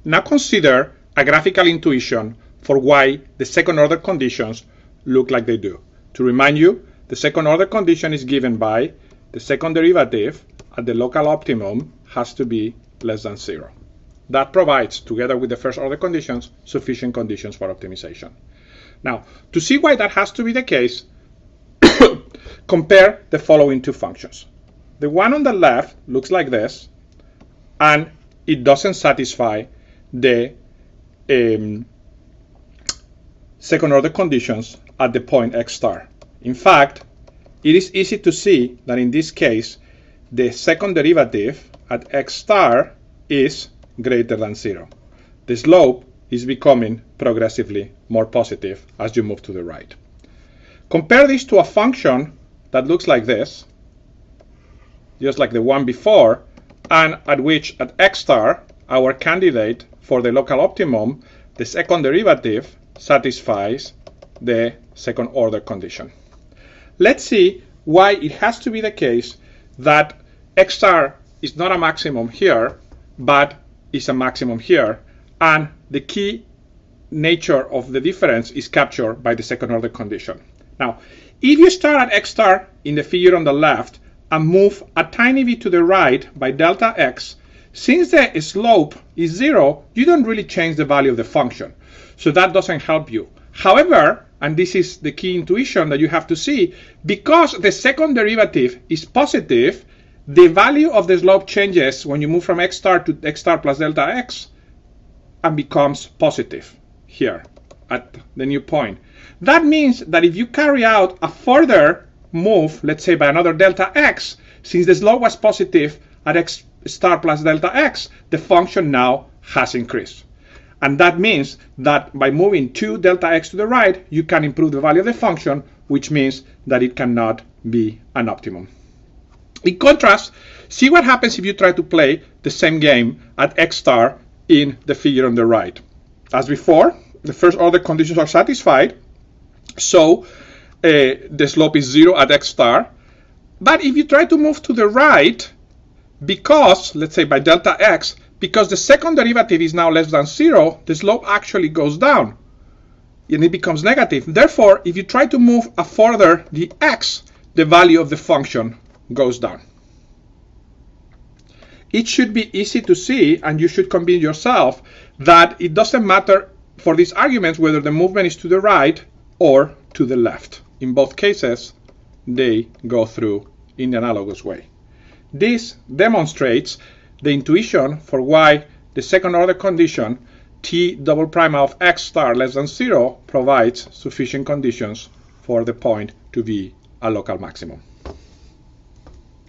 Now consider a graphical intuition for why the second order conditions look like they do. To remind you, the second order condition is given by the second derivative at the local optimum has to be less than 0. That provides, together with the first order conditions, sufficient conditions for optimization. Now, to see why that has to be the case, compare the following two functions. The one on the left looks like this, and it doesn't satisfy the second order conditions at the point x star. In fact, it is easy to see that in this case, the second derivative at x star is greater than 0. The slope is becoming progressively more positive as you move to the right. Compare this to a function that looks like this, just like the one before, and at which at x star, our candidate for the local optimum, the second derivative satisfies the second order condition. Let's see why it has to be the case that x star is not a maximum here, but is a maximum here, and the key nature of the difference is captured by the second order condition. Now, if you start at x star in the figure on the left and move a tiny bit to the right by delta x, since the slope is 0, you don't really change the value of the function. So that doesn't help you. However, and this is the key intuition that you have to see, because the second derivative is positive, the value of the slope changes when you move from x star to x star plus delta x and becomes positive here at the new point. That means that if you carry out a further move, let's say by another delta x, since the slope was positive at x star plus delta x, the function now has increased. And that means that by moving 2 delta x to the right, you can improve the value of the function, which means that it cannot be an optimum. In contrast, see what happens if you try to play the same game at x star in the figure on the right. As before, the first order conditions are satisfied, so the slope is 0 at x star. But if you try to move to the right, because, let's say by delta x, because the second derivative is now less than 0, the slope actually goes down, and it becomes negative. Therefore, if you try to move a further the x, the value of the function goes down. It should be easy to see, and you should convince yourself that it doesn't matter for these arguments whether the movement is to the right or to the left. In both cases, they go through in the analogous way. This demonstrates the intuition for why the second order condition t double prime of x star less than 0 provides sufficient conditions for the point to be a local maximum.